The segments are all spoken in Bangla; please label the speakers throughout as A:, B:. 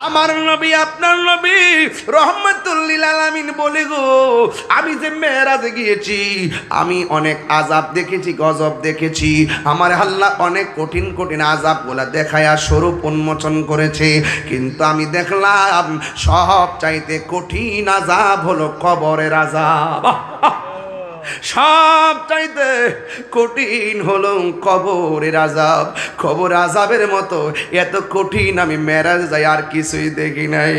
A: আমার নবী আপনার নবী রহমাতুল লিল আলামিন বলে গো, আমি যে মেরাজে গিয়েছি আমি অনেক আযাব দেখেছি, গজব দেখেছি। আমার আল্লাহ অনেক কঠিন কঠিন আযাবগুলা দেখায়া স্বরূপ উন্মোচন করেছে, কিন্তু আমি দেখলাম সব চাইতে কঠিন আযাব হলো কবরের আযাব। সব চাইতে কঠিন হলো কবরের আযাব। কবর আযাবের মতো এত কঠিন আমি মেরাজ যাই আর কিছুই দেখি নাই।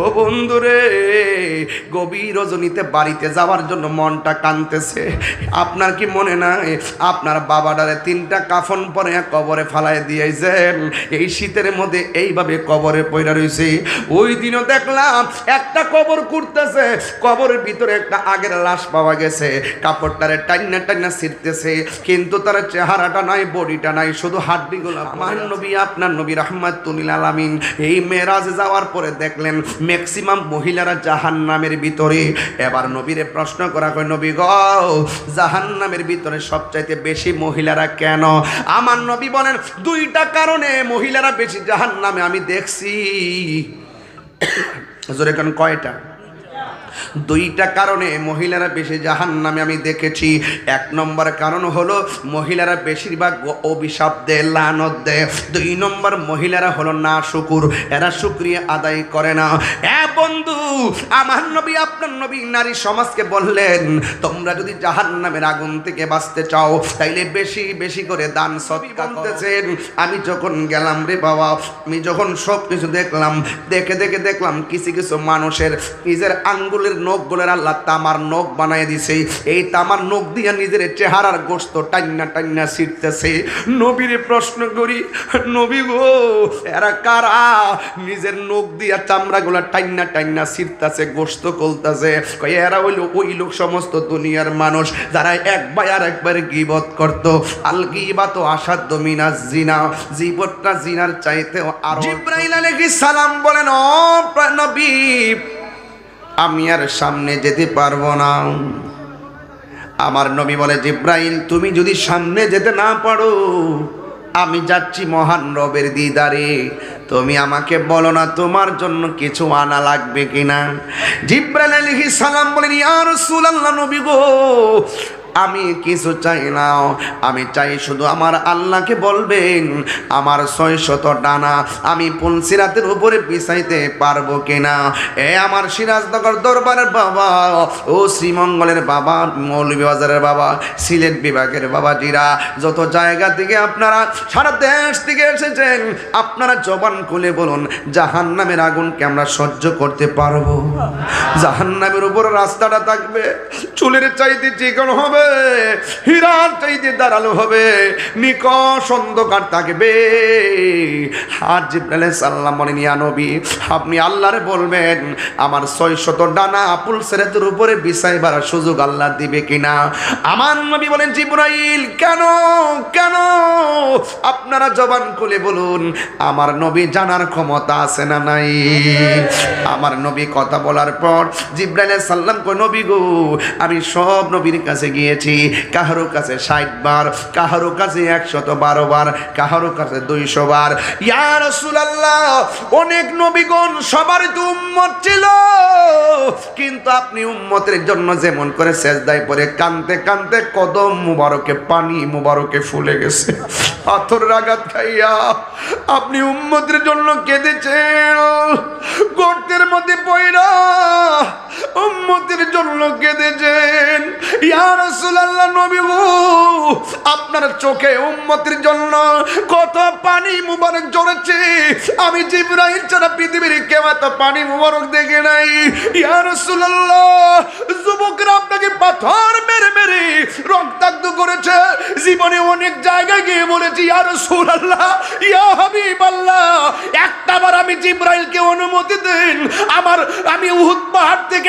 A: ও বন্ধুরে, গভীর রজনীতে বাড়িতে যাওয়ার জন্য মনটা কাঁদতেছে। আপনার কি মনে নাই আপনার বাবাটারে 3টা কাফন পরে কবরে ফালাই দিয়েছেন? এই শীতের মধ্যে এইভাবে কবরে পড়ে রয়েছে। ওই দিনও দেখলাম একটা কবর করতেছে, কবরের ভিতরে একটা আগের লাশ পাওয়া গেছে, কাপড়টারে টাইনা টাইনা ছিঁড়তেছে, কিন্তু তার চেহারাটা নাই, বডিটা নাই, শুধু হাড্ডিগুলো। আমার নবী আপনার নবী রাহমাতুল লিল আলামিন এই মেরাজে যাওয়ার পরে দেখলেন ম্যাক্সিমাম মহিলারা জাহান্নামের ভিতরে। এবার নবীরে প্রশ্ন করা হয়, নবী গো, জাহান্নামের ভিতরে সবচাইতে বেশি মহিলারা কেন? আমার নবী বলেন 2টা কারণে মহিলারা বেশি জাহান্নামে আমি দেখছি। জোরে কোন কয়টা? 2টা কারণে মহিলারা বেশি জাহান্নামে আমি দেখেছি। 1 নম্বর কারণ হলো মহিলারা বেশিরভাগ অভিশাপ দেয়, লানত দেয়। 2 নম্বর মহিলারা হলো না শুকুর, এরা শুকরিয়া আদায় করে না। বন্ধু, আমার নবী আপনার নবী নারী সমাজকে বললেন, তোমরা যদি জাহান্নামের আগুন থেকে বাঁচতে চাও তাইলে বেশি বেশি করে দান সদকা করতেছেন। আমি যখন গেলাম রে বাবা, আমি যখন সব কিছু দেখলাম, দেখলাম কিছু কিছু মানুষের নিজের আঙ্গুলের নখগুলোর আল্লাহ তামার নখ বানায় দিছে। এই তামার নখ দিয়া নিজের চেহারার গোশত টাইনা টাইনা ছিঁড়তেছে। নবীরে প্রশ্ন করি, নবী গো, এরা কারা নিজের নখ দিয়া চামড়াগুলা টাইনা টাইনা ছিঁড়তেছে, গোশত কলতেছে? এরা হইল ওই লোক সমস্ত দুনিয়ার মানুষ যারা একবার আর একবার গীবত করত। আল গীবাতু আসাদ্দু মিনাজ জিনা, গীবতটা জিনার চাইতেও আরো। জিবরাইল আলাইহিস সালাম বলেন, ও নবী, আমি আর সামনে যেতে পারবো না। আমার নবী বলে, জিবরাইল, তুমি যদি সামনে যেতে না পারো, আমি যাচ্ছি মহান রবের দিদারে, তুমি আমাকে বলো না তোমার জন্য কিছু আনা লাগবে কিনা। জিবরাইল আলাইহিস সালাম বলেন, ইয়া রাসূলুল্লাহ, নবী গো, আমি কিছু চাই না, আমি চাই শুধু আমার আল্লাহকে বলবেন আমার 600 ডানা আমি পুলসিরাতের উপরে বিছাইতে পারবো কিনা। আমার সিরাজনগর দরবারের বাবা, ও শ্রীমঙ্গলের বাবা, মৌলভীবাজারের বাবা, সিলেট বিভাগের বাবা জিরা, যত জায়গা থেকে আপনারা সারা দেশ থেকে এসেছেন, আপনারা জবান খুলে বলুন, জাহান্নামের আগুনকে আমরা সহ্য করতে পারবো? জাহান্নামের উপর রাস্তাটা থাকবে চুলের চাইতে চিকন হবে, হীরার চাইতে দাঁড়ালো হবে, নিকষ অন্ধকার থাকবে। আর জিবরাইল আলাইহিস সালাম বলেন, ইয়া নবী, আপনি আল্লাহরে বলবেন আমার 600 ডানা পুলসিরাতের উপরে বিছাইবার সুযোগ আল্লাহ দিবে কিনা। আমার নবী বলেন, জিবরাইল, কেন কেন? আপনারা জবান খুলে বলুন, আমার নবী জানার ক্ষমতা আছে না নাই? আমার নবী কথা বলার পর জিবরাইল আলাইহিস সালাম কই, নবী গো, আমি সব নবীর কাছে গিয়েছি, কাহারো কাছে 60 বার, কাহারো কাছে 112 বার, কাহারো কাছে 200 বার। ইয়া রাসূলুল্লাহ, অনেক নবীগণ সবার তো উম্মত ছিল, কিন্তু আপনি উম্মতের জন্য যেমন করে সেজদায় পড়ে কাঁদতে কাঁদতে কদম মুবারকে পানি মুবারকে ফুলে গেছে, পাথর আঘাত খাইয়া আপনি উম্মতের জন্য কেঁদেছেন, গর্তের মধ্যে পয়রা উম্মতের জন্য কেঁদেছেন। ইয়া রাসূলুল্লাহ, নবী গো, আপনার চোখে উম্মতের জন্য কত পানি মুবারক ঝরেছে, আমি জিবরাইল ছাড়া পৃথিবীর কেউ এত পানি মুবারক দেখে নাই। ইয়া রাসূলুল্লাহ, যুবকরা আপনাকে পাথর মেরে মেরে রক্তাক্ত করেছে, জীবনে অনেক জায়গায় গিয়ে বলেছি, ইয়া রাসূলুল্লাহ, ইয়া হাবিবাল্লাহ, একটাবার আমি জিবরাইলকে অনুমতি দেন, আমি উহুদ পাহাড় থেকে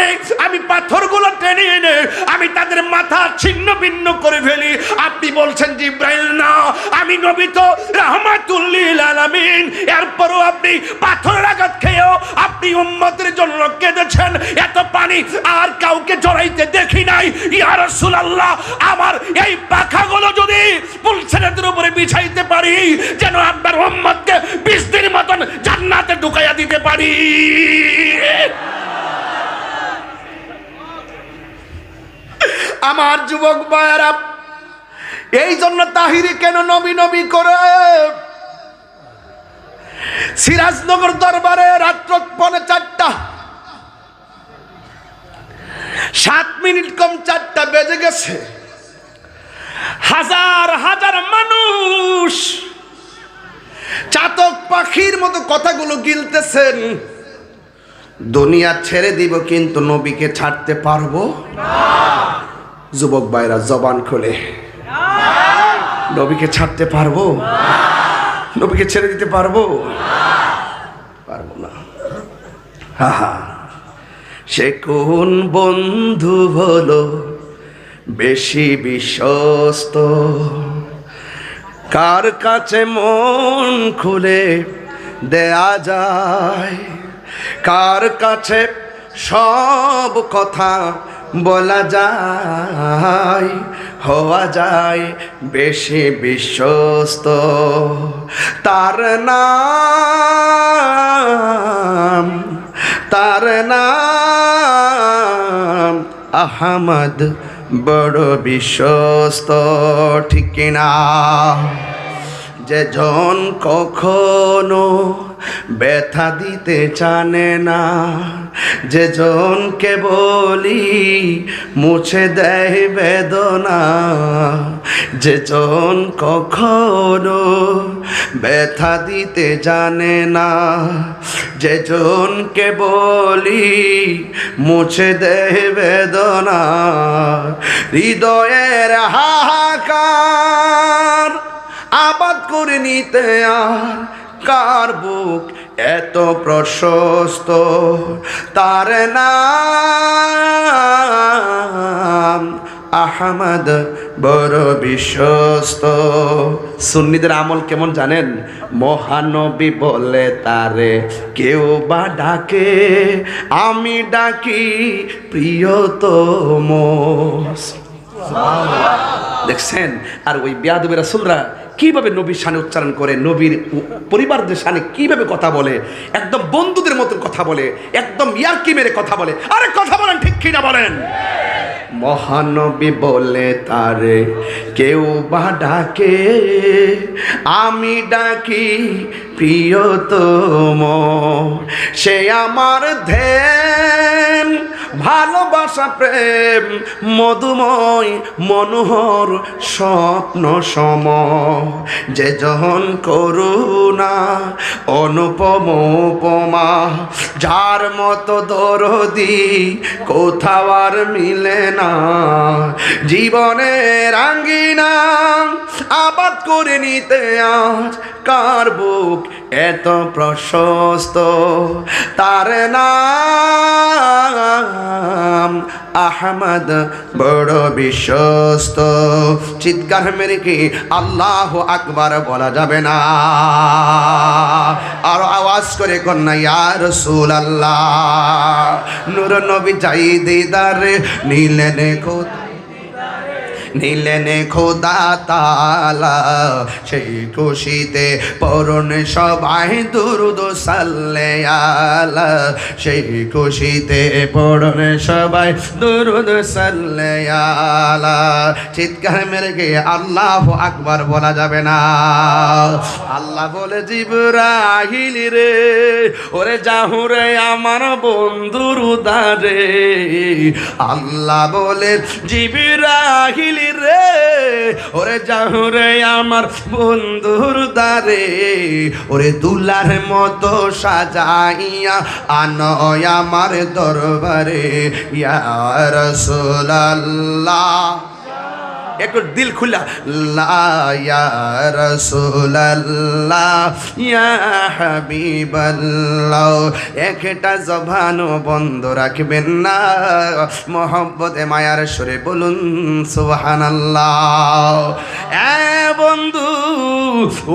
A: আমি পাথরগুলো টেনে এনে আমি তাদের মাথা ছিন্ন ভিন্ন করে ফেলি। আপনি বলছেন জিবরাইল না, আমি নবী তো রাহমাতুল লিল আলামিন, এরপরও আপনি পাথরের আঘাত খেয়েও আপনি উম্মতের জন্য কেঁদেছেন, এত পানি আর কাউকে জড়াইতে দেখি নাই। ইয়া রাসূলুল্লাহ, আমার এই পাখাগুলো যদি পুলসেরাতের উপরে বিছাইতে পারি, যেন আপনার উম্মতকে 20 দিন মতন জান্নাতে ঢুকাইয়া দিতে পারি। আমার যুবক ভাইয়েরা, এই জন্য তাহিরি কেন নবী নবী করে? সিরাজনগর দরবারে রাত্র 4:45, 7 মিনিট কম 4টা বেজে গেছে। হাজার হাজার মানুষ চাতক পাখির মতো কথাগুলো গিলতেছেন। দুনিয়া ছেড়ে দিব কিন্তু নবীকে ছাড়তে পারবো না। যুবক ভাইরা জবান খুলে, নবীকে ছাড়তে পারবো না, নবীকে ছেড়ে দিতে পারবো পারবো না। হা, সে কোন বন্ধু হলো বেশি বিশ্বস্ত, কার কাছে মন খুলে দেয়া যায়, কার কাছে সব কথা বলা যায়, হওয়া যায় বেশি বিশ্বস্ত। তার নাম, তার নাম আহমদ, বড় বিশ্বস্ত। ঠিক কিনা? যে জন কখনো ব্যথা দিতে জানে না, যে জনকে বলি মুছে দেয় বেদনা, যে জন কখনো ব্যথা দিতে জানে না, যে জনকে বলি মুছে দেয় বেদনা, হৃদয়ের হাহাকার আবাদ করে নিতে আর কার বুক এত প্রশস্ত। তার নাম আহমদ, বড় বিশ্বস্ত। সুন্নিদের আমল কেমন জানেন? মহানবী বলে তারে কেউ বা ডাকে, আমি ডাকি প্রিয়তম। দেখছেন? আর ওই বেয়াদবি রাসূলরা কিভাবে নবীর শানে উচ্চারণ করে, নবীর পরিবারদের শানে কিভাবে কথা বলে, একদম বন্ধুদের মতো কথা বলে, একদম ইয়ার্কি মেরে কথা বলে। আরে কথা বলেন, ঠিক কিনা বলেন? মহানবী বলে তারে কেউ বা ডাকে, আমি ডাকি প্রিয়তম। সে আমার ধ্যান, ভালোবাসা, প্রেম, মধুময় মনোহর স্বপ্ন সম। যে জন করুণা অনুপম উপমা, যার মতো দরদি কোথাও আর মিলে না। জীবনের আঙ্গিনা আবাদ করে নিতে আজ কার বুক এত প্রশস্ত। তার নাম আহমদ, বড় বিশ্বস্ত। চিৎকার মেরে কি আল্লাহ আকবার বলা যাবে না? আর আওয়াজ করে কন্যা ইয়া রাসূলুল্লাহ। নূর নবী যাই দিদার নিলেন খোদা, নিলেন খোদা তাআলা, সেই খুশিতে পড়ুন সবাই দুরূদ সাল্লে আলা, সেই খুশিতে পড়ুন সবাই দুরূদ সাল্লে আলা। চিৎকার মেরে গিয়ে আল্লাহু আকবার বলা যাবে না? আল্লাহ বলে জিবরাইল রে, ওরে জাহুরে আমার বন্ধুর উদারে। আল্লাহ বলে জিবরাইল রে, ওরে জাহুরে আমার বন্ধুর দারে, ওরে দুলার মতো সাজাইয়া আনো আমার দরবারে। ইয়া রাসূলুল্লাহ, একটু দিল খুলা, লা ইয়া রাসূলুল্লাহ ইয়া হাবিবাল্লাহ। একটা জবানও বন্ধ রাখবেন না, মহব্বতে মায়ার সুরে বলুন সুবহানাল্লাহ। বন্ধু,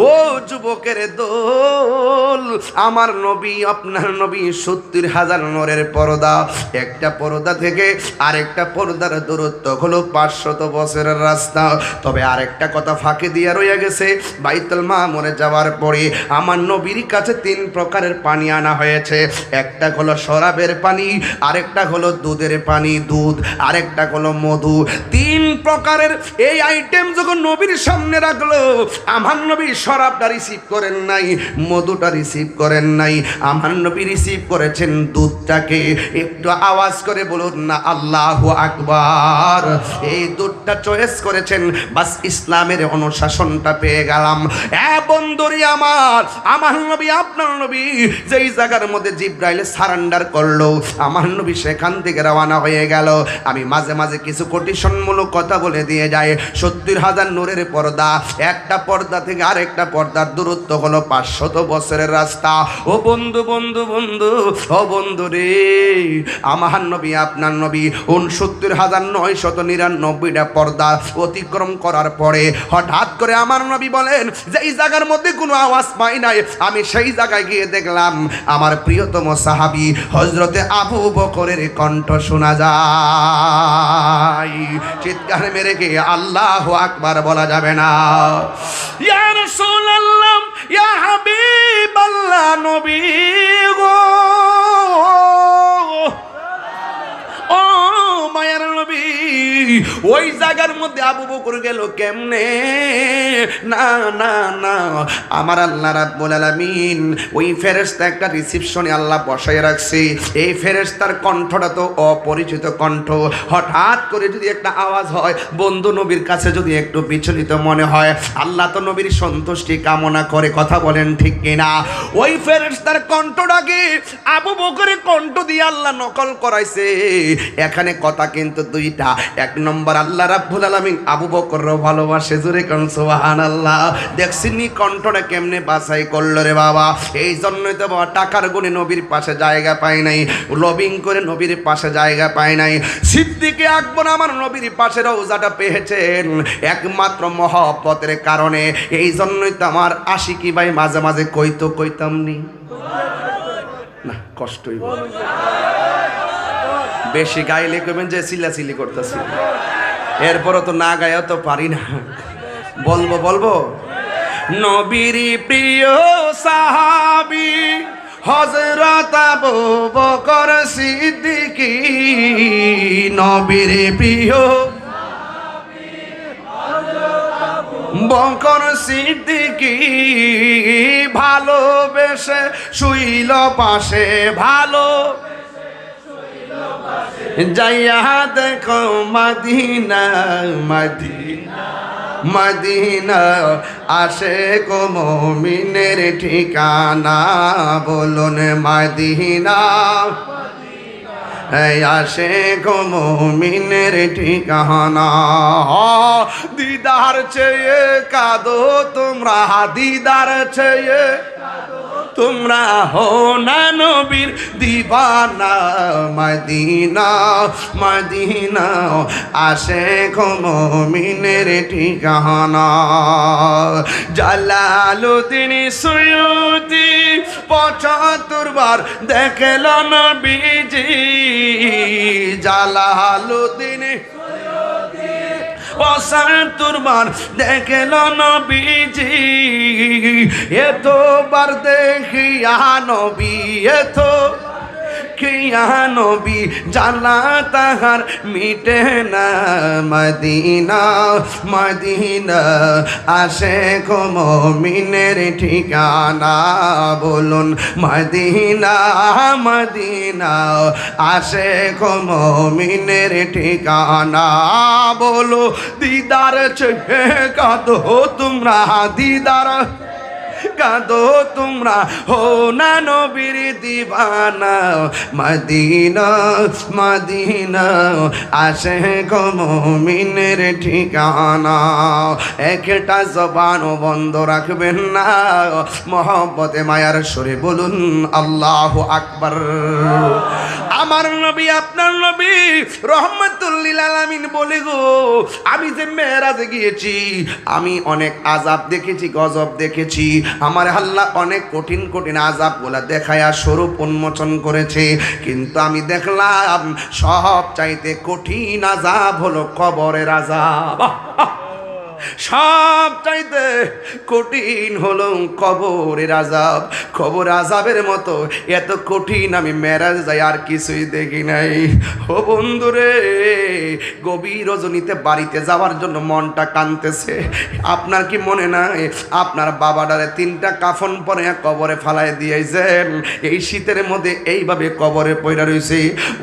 A: ও যুবকের দোল, আমার নবী আপনার নবী 70,000 নূরের পর্দা, একটা পর্দা থেকে আরেকটা পর্দার দূরত্ব হলো 500 বছরের রাস্তা। তবে আরেকটা কথা ফাঁকে দিয়ে রয়ে গেছে, বাইতুল মামুরে যাওয়ার পরে আমার নবীর কাছে 3 প্রকারের পানি আনা হয়েছে। একটা হলো শরাবের পানি, আরেকটা হলো দুধের পানি দুধ, আরেকটা হলো মধু। 3 প্রকারের এই আইটেম যখন নবীর সামনে রাখলো, আমার নবী শরাবটা রিসিভ করেন নাই, মধুটা রিসিভ করেন নাই, আমার নবী রিসিভ করেছেন দুধটাকে। একটু আওয়াজ করে বলুন না আল্লাহু আকবার। এই দুধটা চয়েস করেছেন, বাস ইসলামের অনুশাসনটা পেয়ে গেলাম। বন্ধুরি আমার নবী আপনার নবী যেই জায়গার মধ্যে জিব্রাইল সারেন্ডার করলো, আমার নবী সেখান থেকে রওনা হয়ে গেল। আমি মাঝে মাঝে কিছু কোটেশনমূলক কথা বলে দিয়ে যায়। 70,000 নূরের পর্দা, একটা পর্দা থেকে আরেকটা পর্দার দূরত্ব হলো 500 বছরের রাস্তা। ও বন্ধু বন্ধু বন্ধু, ও বন্ধু রে, আমার নবী আপনার নবী 69,999টা পর্দা অতিক্রম করার পরে হঠাৎ করে আমার নবী বলেন, যে এই জায়গার মধ্যে কোনো আওয়াজ পাই নাই, আমি সেই জায়গায় গিয়ে দেখলাম আমার প্রিয়তম সাহাবী হযরতে আবু বকরের কণ্ঠ শোনা যায়। চিৎকার মেরে গিয়ে আল্লাহু আকবার বলা যাবে না? ইয়া রাসূলুল্লাহ ইয়া হাবিবাল্লাহ, নবী গো, ও মায়ার নবী, ওই জায়গার মধ্যে আবু বকর গেল কেমনে? না না না, আমার আল্লাহ রাব্বুল আলামিন ওই ফেরেশতা একটা রিসিপশনে আল্লাহ বসায় রাখছে। এই ফেরেশতার কণ্ঠটা তো অপরিচিত কণ্ঠ। হঠাৎ করে যদি একটা আওয়াজ হয়, বন্ধু নবীর কাছে যদি একটু বিচলিত মনে হয়, আল্লাহ তো নবীর সন্তুষ্টি কামনা করে, কথা বলেন ঠিক কিনা? ওই ফেরেশতার কণ্ঠটাকে আবু বকরের কণ্ঠ দিয়ে আল্লাহ নকল করাইছে। এখানে কথা কিন্তু দুইটা। এক নম্বর, আল্লাহ রাব্বুল আলামিন আবু বকরও ভালোবাসে, জোরে কোন সুবহানাল্লাহ। দেখছিনি কণ্ঠটা কেমনে বাছাই করলো রে বাবা। এই জন্যই তো বাবা টাকার গুণে নবীর পাশে জায়গা পায় নাই, লবিং করে নবীর পাশে জায়গা পায় নাই। সিদ্দিকে আকবর আমার নবীর পাশে রওজাটা পেয়েছেন একমাত্র মহব্বতের কারণে। এই জন্যই তো আমার আশিকি ভাই মাঝে মাঝে কইতাম নি না, কষ্টই বেশি গাইলে কইবেন যে চিল্লাচিল্লি করতেছি, এরপরও তো না গায়েও তো পারি না। বলবো নবীর প্রিয় সাহাবী হযরত আবু বকর সিদ্দিকী, নবীর প্রিয় বকর সিদ্দিকী, ভালোবেসে শুইল পাশে, ভালো যাইয়া দেখো মদিনা মদিনা মদিনা, আশিক মুমিনের ঠিকানা, বলুন মদিনা, আশিক মুমিনের ঠিকানা। দিদার চেয়ে কাঁদো তোমরা, দিদার চেয়ে তোমরা হো না নবীর দিবানা, মদিনা মদিনা, আশিক মুমিনের ঠিকানা। জালালউদ্দিন সুয়ুতি 75 বার দেখল নবীজি, জালালউদ্দিন 75 বার দেখল নবীজি, এতবার দেখিয়া নবী, এত কিয়া নবী জালা তাহার মিটে না, মদিনা মদিনা, আশিক মুমিনের ঠিকানা, বলুন মদিনা মদিনা, আশিক মুমিনের ঠিকানা। বলো দিদার চেয়ে কাঁদো তোমরা, দিদার কাঁদো তোমরা হো না নবীর দিবানা মদিনা মদিনা আশিক মুমিনের ঠিকানা একটা জবান বন্ধ রাখবেন না মহব্বতে মায়ার সুরে বলুন আল্লাহু আকবার আমার নবী আপনার নবী রহমাতুল লিল আলামিন বলে গো আমি যে মেরাজে গিয়েছি আমি অনেক আযাব দেখেছি গজব দেখেছি আমার আল্লাহ অনেক কঠিন কঠিন আযাবগুলা দেখায়া স্বরূপ উন্মোচন করেছে কিন্তু আমি দেখলাম সব চাইতে কঠিন আযাব হলো কবরের আযাব সব চাইতে কঠিন হলো কবরের আযাব কবর আযাবের মতো এত কঠিন আমি মেরাজ যাই আর কিছুই দেখি নাই ও বন্ধুরে গভীর রজনীতে বাড়িতে যাওয়ার জন্য মনটা কাঁদতেছে আপনার কি মনে নাই আপনার বাবাটারে 3টা কাফন পরে কবরে ফালায় দিয়েছেন এই শীতের মধ্যে এইভাবে কবরে পড়ে রইছে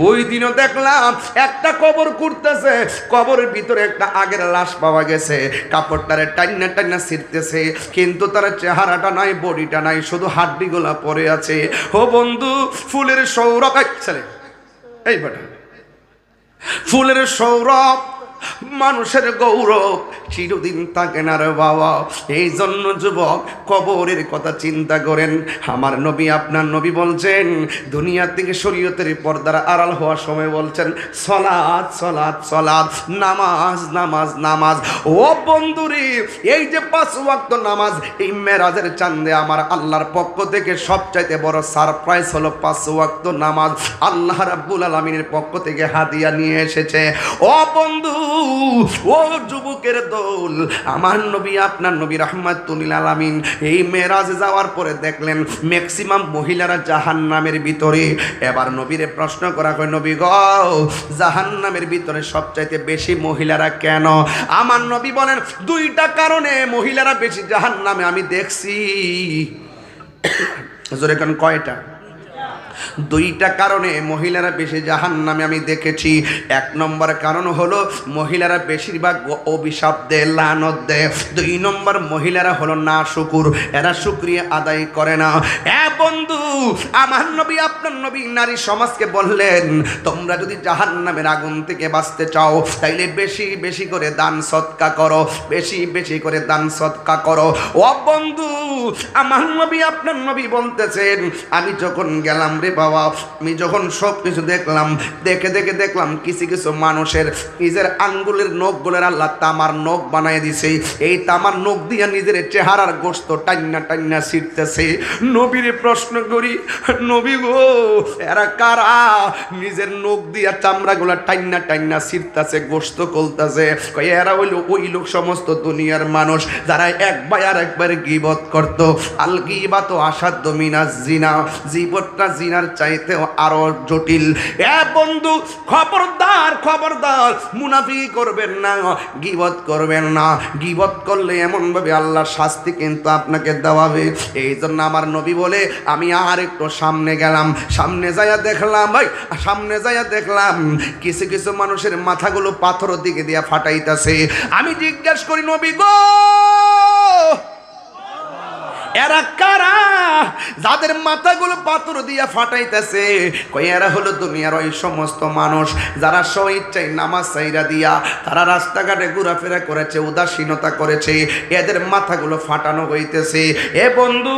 A: ওই দিনও দেখলাম একটা কবর কুড়তেছে কবরের ভিতরে একটা আগের লাশ পাওয়া গেছে কাপড়টারে টাইনা টাইনা ছিঁড়তেছে কিন্তু তার চেহারাটা নাই বডিটা নাই শুধু হাড্ডিগুলা পড়ে আছে ও বন্ধু ফুলের সৌরভ ছেলে এই বেটা ফুলের সৌরভ মানুষের গৌরব চিরদিন থাকে না রে বাবা এই জন্য যুবক কবরের কথা চিন্তা করেন আমার নবী আপনার নবী বলছেন দুনিয়া থেকে শরীয়তের পর্দার আড়াল হওয়ার সময় বলছেন সালাত সালাত সালাত নামাজ নামাজ নামাজ ও বন্ধুরে এই যে 5 ওয়াক্ত নামাজ এই মেরাজের চাঁদে আমার আল্লাহর পক্ষ থেকে সবচাইতে বড় সারপ্রাইজ হলো 5 ওয়াক্ত নামাজ আল্লাহ রাব্বুল আলামিনের পক্ষ থেকে হাদিয়া নিয়ে এসেছে ও বন্ধু ও যুবকের দল আমার নবী আপনার নবী রাহমাতুল লিল আলামিন এই মেরাজে যাওয়ার পরে দেখলেন ম্যাক্সিমাম মহিলারা জাহান্নামের ভিতরে এবার নবীরে প্রশ্ন করা হয় নবী গো জাহান্নামের ভিতরে সবচাইতে বেশি মহিলারা কেন আমার নবী বলেন 2টা কারণে মহিলারা বেশি জাহান্নামে আমি দেখছি জোরে কোন কয়টা 2টা কারণে মহিলারা বেশি জাহান্নামে আমি দেখেছি 1 নম্বর কারণ হলো মহিলারা বেশিরভাগ অভিশাপ দেয় লানত দেয় 2 নম্বর মহিলারা হলো না শুকুর এরা শুকরিয়া আদায় করে না বন্ধু আমার নবী আপনার নবী নারী সমাজকে বললেন তোমরা যদি জাহান্নামের আগুন থেকে বাঁচতে চাও তাইলে বেশি বেশি করে দান সদকা করো বেশি বেশি করে দান সদকা করো ও বন্ধু আমার নবী আপনার নবী বলতেছেন আমি যখন গেলাম রে বাবা আমি যখন সব কিছু দেখলাম দেখে দেখে দেখলাম কিছু কিছু মানুষের নিজের আঙ্গুলের নখগুলোর আল্লাহ তামার নখ বানায় দিছে এই তামার নখ দিয়ে নিজের চেহারার গোশত টাইনা টাইনা ছিঁড়তেছে নবীরে প্রশ্ন করি নবী গো এরা কারা নিজের নখ দিয়া চামড়াগুলা টাইনা টাইনা ছিঁড়তেছে গোশত কলতেছে এরা হইল ওই লোক সমস্ত দুনিয়ার মানুষ যারা একবার আর একবার গীবত করত আল গীবাতু আসাদ্দ মিনাজ জিনা জীবনটা জিনার চাইতেও আরো জটিল বন্ধু খবরদার খবরদার মুনাফিকি করবেন না গীবত করবেন না গীবত করলে এমন ভাবে আল্লাহর শাস্তি কিন্তু আপনাকে দেওয়াবে এই জন্য আমার নবী বলে আমি আর একটু সামনে গেলাম সামনে যাইয়া দেখলাম ভাই সামনে যাইয়া দেখলাম কিছু কিছু মানুষের মাথাগুলো পাথরের দিকে দিয়া ফাটাইতেছে আমি জিজ্ঞাসা করি নবী গো এরা কারা যাদের মাথাগুলো পাথর দিয়া ফাটাইতেছে কই এরা হলো দুনিয়ার ওই সমস্ত মানুষ যারা স্বইচ্ছায় নামাজ সাইরা দিয়া তারা রাস্তাঘাটে ঘোরাফেরা করেছে উদাসীনতা করেছে এদের মাথাগুলো ফাটানো হইতেছে এ বন্ধু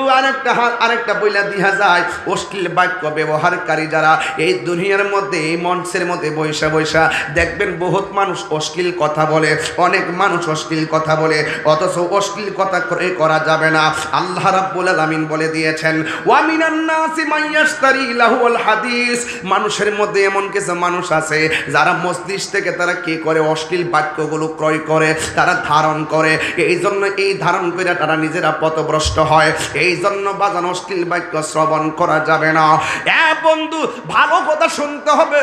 A: আরেকটা বইলা দিয়া যায় অশ্লীল বাক্য ব্যবহারকারী যারা এই দুনিয়ার মধ্যে এই মঞ্চের মধ্যে বৈশা বৈশা দেখবেন বহুত মানুষ অশ্লীল কথা বলে অনেক মানুষ অশ্লীল কথা বলে অথচ অশ্লীল কথা করা যাবে না আল্লাহ রাব্বুল আলামিন বলে দিয়েছেন ওয়া মিনান নাসি মাইয়াশতারি লাহুল হাদিস মানুষের মধ্যে এমন কিছু মানুষ আছে যারা মজলিস থেকে তারা কি করে অশ্লীল বাক্যগুলো ক্রয় করে তারা ধারণ করে এই জন্য এই ধারণ করে তারা নিজেরা পথভ্রষ্ট হয় এই জন্য বাজান অশ্লীল বাক্য শ্রবণ করা যাবে না বন্ধু ভালো কথা শুনতে হবে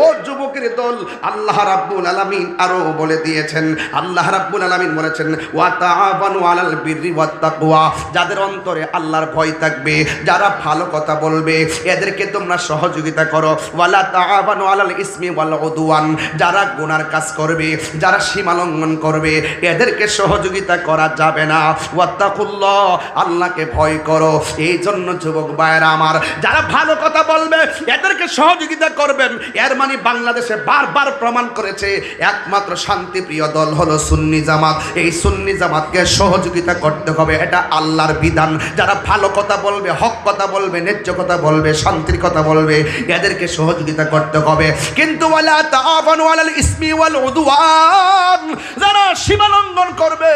A: ও যুবকের দল আল্লাহ রাব্বুল আলামিন আরো বলে দিয়েছেন আল্লাহ রাব্বুল আলামিন বলেছেন ওয়া তাআবানু আলাল বিররি ওয়াত তাকওয়া যাদের অন্তরে আল্লাহর ভয় থাকবে, যারা ভালো কথা বলবে, এদেরকে তোমরা সহযোগিতা করো। ওয়ালা তাআবানু আলাল ইসমি ওয়াল উদওয়ান, যারা গুনার কাজ করবে, যারা সীমা লঙ্ঘন করবে, এদেরকে সহযোগিতা করা যাবে না। ওয়াত্তাকুল্লাহ, আল্লাহকে ভয় করো। এই জন্য যুবক ভাইয়েরা আমার, যারা ভালো কথা বলবে এদেরকে সহযোগিতা করবেন। এর মানে বাংলাদেশে বারবার প্রমাণ করেছে একমাত্র শান্তিপ্রিয় দল হলো সুন্নি জামাত। এই সুন্নি জামাতকে সহযোগিতা করতে হবে, এটা আল্লাহর বিধান। যারা ভালো কথা বলবে, হক কথা বলবে, ন্যায্য কথা বলবে, শান্তির কথা বলবে, এদেরকে সহযোগিতা করতে হবে। কিন্তু ওয়ালা তাআবানু আলাল ইসমি ওয়াল উদওয়ান, যারা সীমা লঙ্ঘন করবে,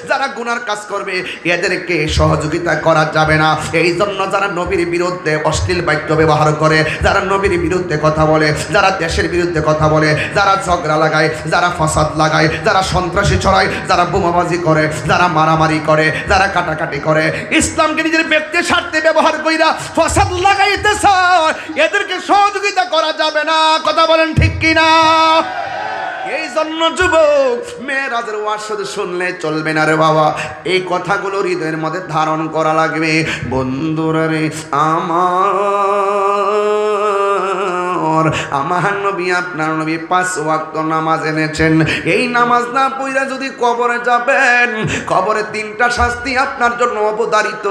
A: যারা গুনার কাজ করবে, এদেরকে সহযোগিতা করা যাবে না। এই জন্য যারা নবীর বিরুদ্ধে অশ্লীল বাক্য ব্যবহার করে, যারা নবীর বিরুদ্ধে কথা বলে, যারা দেশের বিরুদ্ধে কথা বলে, যারা ঝগড়া লাগায়, যারা ফাসাদ লাগায়, যারা সন্ত্রাসী ছড়ায়, যারা বোমাবাজি করে, যারা মারামারি করে, যারা কাটাকাটি করে, ইসলামকে নিজের ব্যক্তি স্বার্থে ব্যবহার কইরা ফাসাদ লাগাইতে চায়, এদেরকে সহযোগিতা করা যাবে না। কথা বলেন ঠিক কিনা? এই জন্য যুবক, মেরাজের ওয়াজ শুধু শুনলে চলবে না রে বাবা, এই কথাগুলো হৃদয়ের মধ্যে ধারণ করা লাগবে। বন্ধুরা রে আমার নবী, আপনার নবী 5 ওয়াক্ত নামাজ এনেছেন। এই নামাজ না পড়া যদি কবরে যাবেন, কবরে 3টা শাস্তি আপনার জন্য অবধারিত।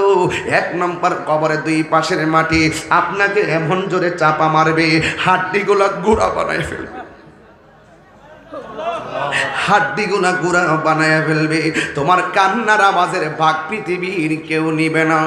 A: 1 নম্বর, কবরে 2 পাশের মাটি আপনাকে এমন জোরে চাপা মারবে, হাড্ডিগুলা গুঁড়া বানায় ফেলবে, হাড্ডিগুলা গুঁড়া বানায় ফেলবে। তোমার কান্নার আওয়াজের ভাগ পৃথিবীর কেউ নিবে না।